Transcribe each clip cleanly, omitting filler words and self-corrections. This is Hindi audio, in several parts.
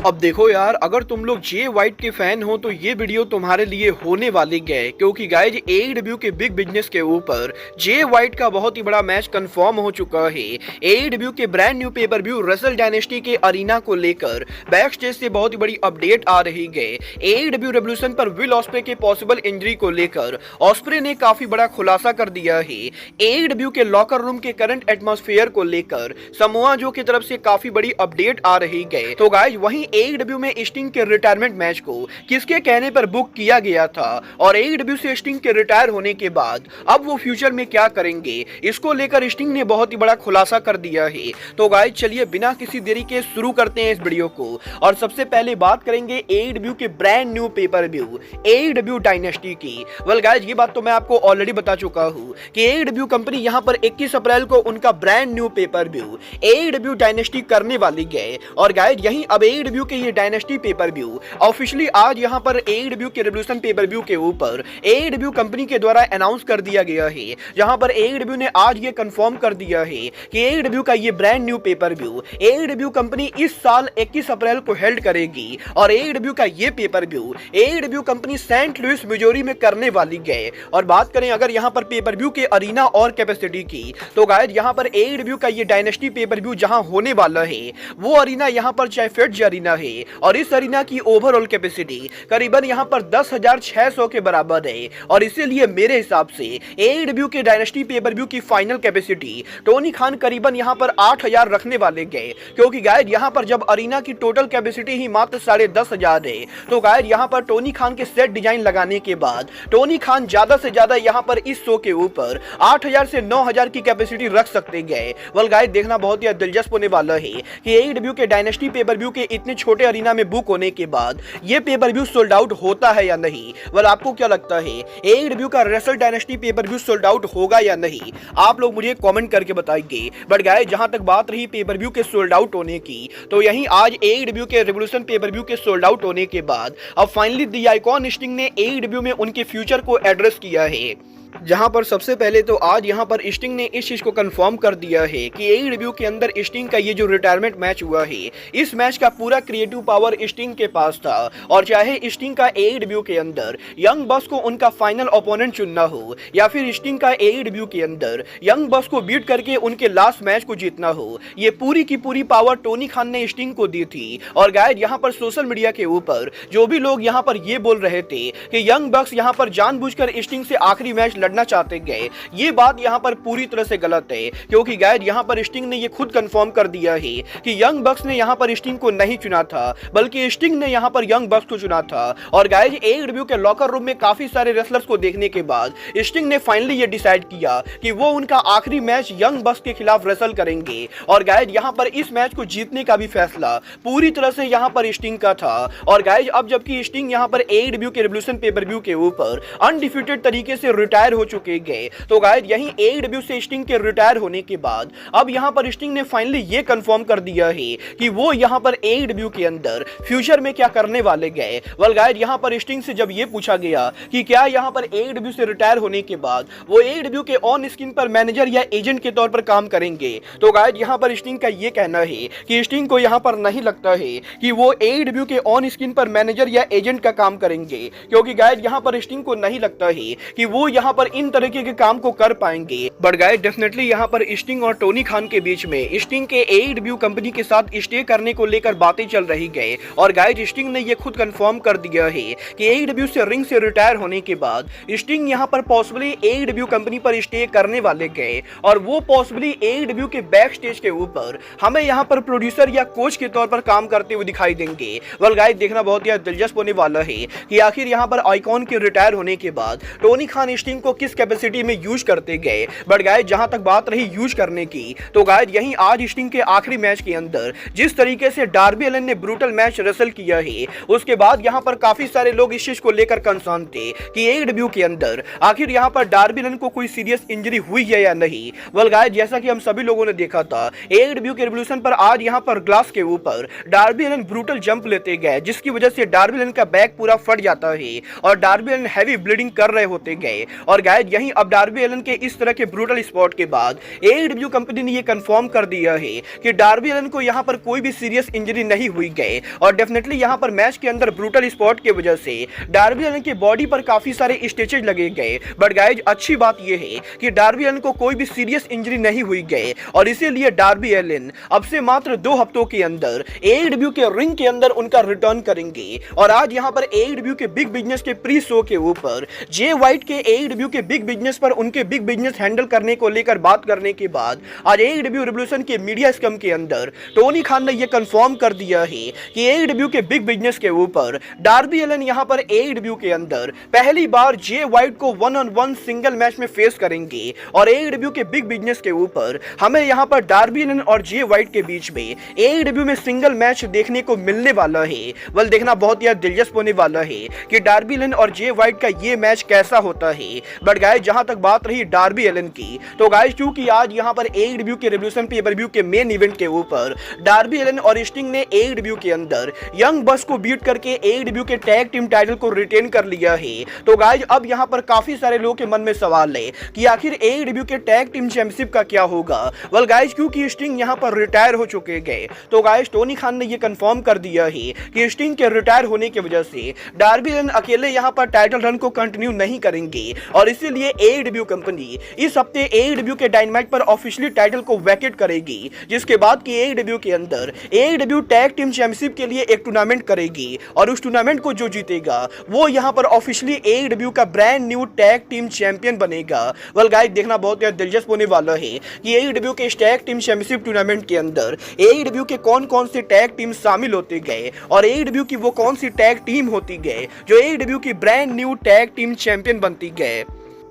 अब देखो यार, अगर तुम लोग जे वाइट के फैन हो तो ये वीडियो तुम्हारे लिए होने वाली है, क्योंकि गाइज एडब्ल्यू के बिग बिजनेस के ऊपर जे वाइट का बहुत ही बड़ा मैच कंफर्म हो चुका है। एडब्ल्यू के brand new pay per view wrestle dynasty के अरीना को लेकर बैक स्टेज से बहुत ही बड़ी अपडेट आ रही है। एडब्ल्यू रेवोल्यूशन पर विल ऑस्प्रे के पॉसिबल इंजरी को लेकर ऑस्प्रे ने काफी बड़ा खुलासा कर दिया है। एडब्ल्यू के लॉकर रूम के करंट एटमॉस्फेयर को लेकर समोआ जो की तरफ से काफी बड़ी अपडेट आ रही है। तो गाइज वहीं एडब्ल्यू में स्टिंग के रिटायरमेंट मैच को किसके कहने पर बुक किया गया था और एडब्ल्यू से स्टिंग के रिटायर होने के बाद अब वो फ्यूचर में क्या करेंगे, इसको लेकर स्टिंग ने बहुत ही बड़ा खुलासा कर दिया है। तो गाइस चलिए बिना किसी देरी के शुरू करते हैं इस वीडियो को और सबसे पहले बात करेंगे एडब्ल्यू के brand new pay per view AEW Dynasty की। वेल गाइस ये बात तो मैं आपको ऑलरेडी बता चुका हूं कि एडब्ल्यू कंपनी यहां पर 21 अप्रैल को उनका brand new pay per view AEW Dynasty करने वाली है। और गाइस यहीं अब एडब्ल्यू के ये डायनेस्टी पेपर व्यू ऑफिशियली आज यहां पर एडब्ल्यू के रेवोल्यूशन पेपर व्यू के ऊपर एडब्ल्यू कंपनी के द्वारा अनाउंस कर दिया गया है, जहां पर एडब्ल्यू ने आज ये कंफर्म कर दिया है कि एडब्ल्यू का ये brand new pay per view AEW company इस साल 21 अप्रैल को हेल्ड करेगी और एडब्ल्यू का ये pay per view AEW company Saint Louis Missouri में करने वाली है। और बात करें अगर यहां पर पेपर व्यू के अरीना और कैपेसिटी की, तो गाइस यहां पर एडब्ल्यू का ये डायनेस्टी पेपर व्यू जहां होने वाला है वो अरीना यहां पर चाइफेट अरीना है और इस अरीना की ओवरऑल कैपेसिटी करीबन यहां पर 10,600 के बराबर है। और इसीलिए मेरे हिसाब से एडब्ल्यू के डायनेस्टी पेपर व्यू की फाइनल कैपेसिटी टोनी खान करीबन यहां पर 8,000 रखने वाले गए, क्योंकि गाइस यहां पर जब अरीना की टोटल कैपेसिटी ही मात्र 10,500 है तो गाइस यहां पर टोनी खान के सेट डिजाइन लगाने के बाद टोनी खान ज्यादा से ज्यादा यहां पर इस शो के ऊपर 8,000 से 9,000 की कैपेसिटी रख सकते गए। वेल गाइस देखना बहुत ही दिलचस्प होने वाला है कि एडब्ल्यू के डायनेस्टी पेपर व्यू के इतने छोटे अरीना में बुक होने के बाद ये पेपर व्यू सोल्ड आउट होता है या नहीं। वेल आपको क्या लगता है एडब्ल्यू का wrestle dynasty pay per view sold out होगा या नहीं, आप लोग मुझे कमेंट करके बताइए। बट गाइस जहां तक बात रही पेपर व्यू के सोल्ड आउट होने की, तो यहीं आज एडब्ल्यू के रेवोल्यूशन पेपर व्यू के सोल्ड आउट होने के बाद अब फाइनली द आइकॉन स्टिंग ने एडब्ल्यू में उनके फ्यूचर को एड्रेस किया है, जहां पर सबसे पहले तो आज यहां पर स्टिंग ने इस चीज को कंफर्म कर दिया है कि एडब्ल्यू के अंदर स्टिंग का ये जो रिटायरमेंट मैच हुआ है इस मैच का पूरा क्रिएटिव पावर स्टिंग के पास था। और चाहे स्टिंग का एडब्ल्यू के अंदर यंग बस को उनका फाइनल ओपोनेंट चुनना हो या फिर स्टिंग का एडब्ल्यू के अंदर यंग बस को बीट करके उनके लास्ट मैच को जीतना हो, ये पूरी की पूरी पावर टोनी खान ने स्टिंग को दी थी। और गाइस यहाँ पर सोशल मीडिया के ऊपर जो भी लोग यहाँ पर ये बोल रहे थे कि यंग बक्स यहाँ पर जानबूझकर स्टिंग से आखिरी मैच लड़ना चाहते गए, ये बात यहां पर पूरी तरह से गलत है, क्योंकि गाइस यहां पर स्टिंग ने ये खुद कंफर्म कर दिया है कि यंग बक्स ने यहां पर स्टिंग को नहीं चुना था, बल्कि स्टिंग ने यहां पर यंग बक्स को चुना था। और गाइस एडब्ल्यू के लॉकर रूम में काफी सारे रेसलर्स को देखने के बाद स्टिंग ने फाइनली ये डिसाइड किया कि वो उनका आखिरी मैच यंग बक्स के खिलाफ रेसल करेंगे। और गाइस यहां पर इस मैच को जीतने का भी फैसला पूरी तरह से यहां पर स्टिंग का था। और गाइस अब जबकि स्टिंग यहां पर एडब्ल्यू के रेवोल्यूशन पेपर व्यू के ऊपर अनडिफीटेड तरीके से रिटायर हो चुके गए, तो गाइस यहीं एडब्ल्यू से स्टिंग के रिटायर होने के बाद अब यहां पर स्टिंग ने फाइनली ये कंफर्म कर दिया है कि वो यहां पर एडब्ल्यू के अंदर फ्यूचर में क्या करने वाले गए। वेल गाइस यहां पर स्टिंग से जब ये पूछा गया कि क्या यहां पर एडब्ल्यू से रिटायर होने के बाद वो एडब्ल्यू के ऑन स्क्रीन पर मैनेजर या एजेंट के तौर पर काम करेंगे, तो गाइस यहां पर स्टिंग का ये कहना है कि स्टिंग को यहां पर नहीं लगता है कि वो एडब्ल्यू के ऑन स्क्रीन पर मैनेजर या एजेंट का काम करेंगे, क्योंकि गाइस यहां पर स्टिंग को नहीं लगता है कि वो यहां पर इन तरीके के काम को कर पाएंगे। बट गाइस डेफिनेटली यहां पर स्टिंग और टोनी खान के बीच में स्टिंग के एडब्ल्यू कंपनी के साथ स्टे करने को लेकर बातें चल रही गए। और गाइस स्टिंग ने यह खुद कंफर्म कर दिया है कि एडब्ल्यू से रिंग से रिटायर होने के बाद स्टिंग यहां पर पॉसिबली एडब्ल्यू कंपनी पर स्टे करने वाले गए और वो पॉसिबली एडब्ल्यू के बैक स्टेज के ऊपर हमें यहां पर प्रोड्यूसर या कोच के तौर पर काम करते हुए दिखाई देंगे। वेल गाइस देखना बहुत ही दिलचस्प होने वाला है कि आखिर यहां पर आइकॉन के रिटायर होने के बाद टोनी खान स्टिंग को किस कैपेसिटी में यूज करते गए। बट गाइस जहां तक बात रही यूज करने की, तो गाइस यहीं आज स्टिंग के आखिरी मैच के अंदर जिस तरीके से डार्बी एलन ने ब्रूटल मैच रेसल किया है, उसके बाद यहां पर काफी सारे लोग इस चीज को लेकर कंसर्न थे कि एडब्ल्यू के अंदर आखिर यहां पर डार्बी एलन को कोई सीरियस इंजरी हुई है या नहीं। वेल गाइस जैसा कि हम सभी लोगों ने देखा था एडब्ल्यू के रेवोल्यूशन पर आज यहां पर ग्लास के ऊपर डार्बी एलन ब्रूटल जंप लेते गए, जिसकी वजह से डार्बी एलन का बैक पूरा फट जाता है और डार्बी एलन हैवी ब्लीडिंग कर रहे होते गए। और और गाइज यहीं अब डार्बी एलन के इस तरह के ब्रूटल स्पॉट के बाद एडब्ल्यू कंपनी ने ये कंफर्म कर दिया है कि डार्बी एलन को यहां पर कोई भी सीरियस इंजरी नहीं हुई गए और डेफिनेटली यहां पर मैच के अंदर ब्रूटल स्पॉट की वजह से डार्बी एलन की बॉडी पर काफी सारे स्टिचेज लगे गए। बट गाइज अच्छी बात यह है कि डार्बी एलन को कोई भी सीरियस इंजरी नहीं हुई गए और इसीलिए डार्बी एलन अब से मात्र 2 हफ्तों के अंदर एडब्ल्यू के रिंग के अंदर उनका रिटर्न करेंगे। और आज यहां पर एडब्ल्यू के बिग बिजनेस के प्री शो के ऊपर जे वाइट के एडब्ल्यू के बिग बिजनेस पर उनके बिग बिजनेस हैंडल करने को लेकर बात करने के बाद आज एडब्ल्यू रिवॉल्यूशन के मीडिया स्कम के अंदर टोनी खान ने यह कंफर्म कर दिया है कि एडब्ल्यू के बिग बिजनेस के ऊपर डार्बी एलन यहां पर एडब्ल्यू के अंदर पहली बार जे वाइट को 1-on-1 सिंगल मैच में फेस करेंगे और एडब्ल्यू के बिग बिजनेस के ऊपर हमें यहां पर डार्बी एलन और जे वाइट के बीच में एडब्ल्यू में सिंगल मैच देखने को मिलने वाला है। वेल देखना बहुत ही दिलचस्प होने वाला है कि डार्बी एलन और जे वाइट का ये मैच कैसा होता है। बट गाइस जहां तक बात रही डार्बी एलन की, तो गाइस क्योंकि आज यहां पर एडब्ल्यू के रिवॉल्यूशन पे-पर-व्यू के मेन इवेंट के ऊपर डार्बी एलन और स्टिंग ने एडब्ल्यू के अंदर यंग बस को बीट करके एडब्ल्यू के टैग टीम टाइटल को रिटेन कर लिया है। तो गाइस अब यहां पर काफी सारे लोगों के मन में सवाल है कि आखिर एडब्ल्यू के टैग टीम चैंपियनशिप का क्या होगा। वेल गाइस क्योंकि स्टिंग यहां पर रिटायर हो चुके गए, तो गाइस टोनी खान ने यह कंफर्म कर दिया है कि स्टिंग के रिटायर होने की वजह से डार्बी एलन अकेले यहां पर टाइटल रन को कंटिन्यू नहीं करेंगे और इसीलिए एडब्ल्यू कंपनी इस हफ्ते एडब्ल्यू के डायनामाइट पर ऑफिशियली टाइटल को वैकेट करेगी, जिसके बाद कि एडब्ल्यू के अंदर एडब्ल्यू टैग टीम चैंपियनशिप के लिए एक टूर्नामेंट करेगी और उस टूर्नामेंट को जो जीतेगा वो यहां पर ऑफिशियली एडब्ल्यू का brand new tag team champion बनेगा। वेल गाइस देखना बहुत ही दिलचस्प होने वाला है कि एडब्ल्यू के टैग टीम चैंपियनशिप टूर्नामेंट के अंदर एडब्ल्यू के कौन-कौन से टैग टीम शामिल होते गए और एडब्ल्यू की वो कौन सी टैग टीम होती गए जो एडब्ल्यू की brand new tag team champion बनती गए।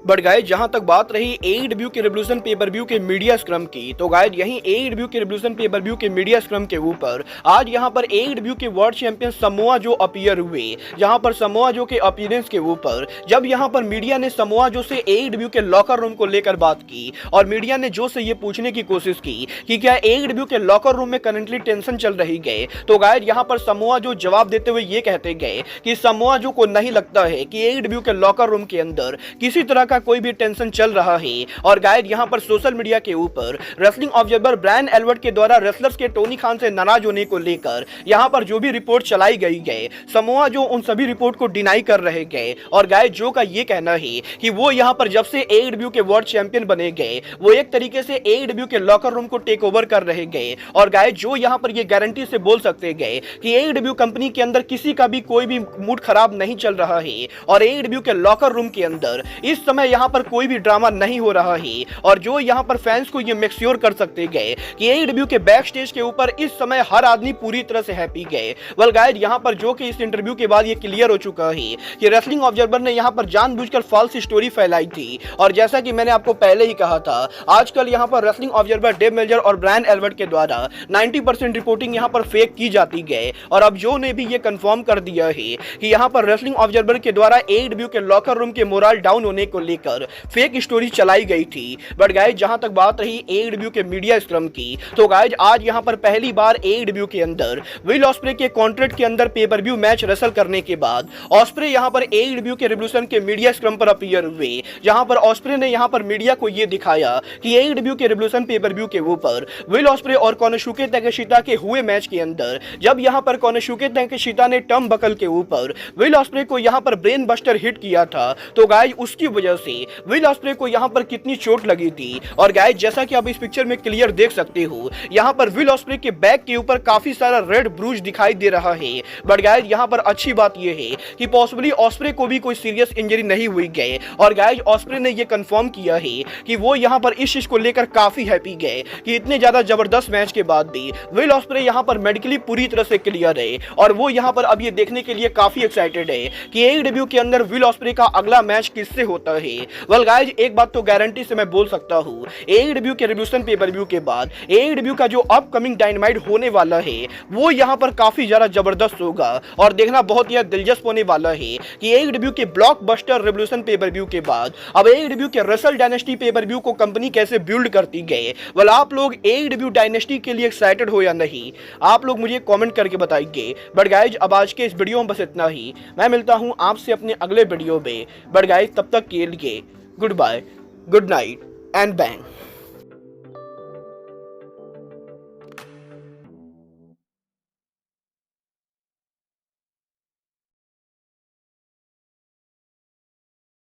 बट गाइस जहां तक बात रही एडब्ल्यू के रिवॉल्यूशन पे-पर-व्यू के मीडिया स्क्रम की, तो गाइस यहीं एडब्ल्यू के रिवॉल्यूशन पे-पर-व्यू के मीडिया स्क्रम के ऊपर आज यहां पर एडब्ल्यू के world champion Samoa Joe appear हुए, जहां पर समोआ जो के अपीयरेंस के ऊपर जब यहां पर मीडिया ने समोआ जो से एडब्ल्यू के लॉकर रूम को लेकर बात की और मीडिया ने जो से ये पूछने की कोशिश की कि क्या एडब्ल्यू के लॉकर रूम में करंटली टेंशन चल रही गए, तो गाइस यहां पर समोआ जो जवाब देते हुए ये कहते गए कि समोआ जो को नहीं लगता है कि एडब्ल्यू के लॉकर रूम के अंदर किसी तरह का कोई भी टेंशन चल रहा है। और गाइस यहां पर सोशल मीडिया के ऊपर रेसलिंग ऑब्जर्वर ब्रायन एल्बर्ट के द्वारा रेसलर्स के टोनी खान से नाराज होने को लेकर यहां पर जो भी रिपोर्ट चलाई गई गए, समोआ जो उन सभी रिपोर्ट को डिनाई कर रहे गए और गाइस जो का ये कहना है कि वो यहां पर जब से एडब्ल्यू के वर्ल्ड चैंपियन बने गए वो एक तरीके से एडब्ल्यू के लॉकर रूम को टेक ओवर कर रहे गए और गाइस जो यहां पर ये गारंटी से बोल सकते गए कि एडब्ल्यू कंपनी के अंदर किसी का भी कोई भी मूड खराब नहीं चल रहा है और एडब्ल्यू के लॉकर रूम के अंदर इस समय यहां पर कोई भी ड्रामा नहीं हो रहा है और जो यहां पर फैंस को ये मेक श्योर कर सकते गए कि एडब्ल्यू के बैक स्टेज के ऊपर इस समय हर आदमी पूरी तरह से हैप्पी गए। वेल गाइस यहां पर जो कि इस इंटरव्यू के बाद ये क्लियर हो चुका है कि रेसलिंग ऑब्जर्वर ने यहां पर जानबूझकर फॉल्स स्टोरी फैलाई थी और जैसा कि मैंने आपको पहले ही कहा था आजकल यहां पर रेसलिंग ऑब्जर्वर डेव मेल्जर और ब्रायन एल्बर्ट के द्वारा 90% रिपोर्टिंग यहां पर फेक की जाती गए और अब जो ने भी ये कंफर्म कर दिया है कि यहां पर रेसलिंग ऑब्जर्वर के द्वारा एडब्ल्यू के लॉकर रूम के मोरल डाउन होने को लेकर फेक स्टोरी चलाई गई थी। बट गाइस जहां तक बात रही एडब्ल्यू के मीडिया स्क्रम की, तो गाइस आज यहां पर पहली बार एडब्ल्यू के अंदर विल ऑस्प्रे के कॉन्ट्रैक्ट के अंदर पे-पर-व्यू मैच रेसल करने के बाद ऑस्प्रे यहां पर एडब्ल्यू के रिवॉल्यूशन के मीडिया स्क्रम पर अपीयर हुए, जहां पर ऑस्प्रे ने यहां पर मीडिया को यह दिखाया कि एडब्ल्यू के रिवॉल्यूशन पे-पर-व्यू के ऊपर विल ऑस्प्रे और कोनोसुके ताकेशिता के हुए मैच के अंदर जब यहां पर कोनोसुके ताकेशिता ने टर्म बकल के ऊपर विल ऑस्प्रे को यहां पर ब्रेन बस्टर हिट किया था, तो गाइस उसकी वजह से विल ऑस्प्रे को यहां पर कितनी चोट लगी थी। और गाइस जैसा कि आप इस पिक्चर में क्लियर देख सकते हो यहां पर विल ऑस्प्रे के बैक के ऊपर काफी सारा रेड ब्रूज दिखाई दे रहा है। बट गाइस यहां पर अच्छी बात यह है कि पॉसिबली ऑस्प्रे को भी कोई सीरियस इंजरी नहीं हुई गए और गाइस ऑस्प्रे ने यह कंफर्म किया है कि वो यहां पर इस चीज को लेकर काफी हैप्पी गए कि इतने ज्यादा जबरदस्त मैच के बाद भी विल ऑस्प्रे यहां पर मेडिकली पूरी तरह से क्लियर है और वो यहां पर अब ये देखने के लिए काफी एक्साइटेड है कि एडब्ल्यू के अंदर विल ऑस्प्रे का अगला मैच किससे होता है। वेल गाइस एक बात तो गारंटी से मैं बोल सकता हूं एडब्ल्यू के रिवॉल्यूशन पे-पर-व्यू के बाद एडब्ल्यू का जो अपकमिंग डायनामाइट होने वाला है वो यहां पर काफी ज्यादा जबरदस्त होगा और देखना बहुत ही दिलचस्प होने वाला है कि एडब्ल्यू के ब्लॉकबस्टर रिवॉल्यूशन पे-पर-व्यू के बाद अब एडब्ल्यू के रेसल डायनेस्टी पे-पर-व्यू को कंपनी कैसे बिल्ड करती गए। वेल आप लोग एडब्ल्यू डायनेस्टी के लिए एक्साइटेड हो या नहीं, आप लोग मुझे कमेंट करके बताइए। बट गाइस अब आज के इस वीडियो में बस इतना ही, मैं मिलता हूं आपसे अपने अगले वीडियो में। बट गाइस तब तक के लिए good bye, good night and bang.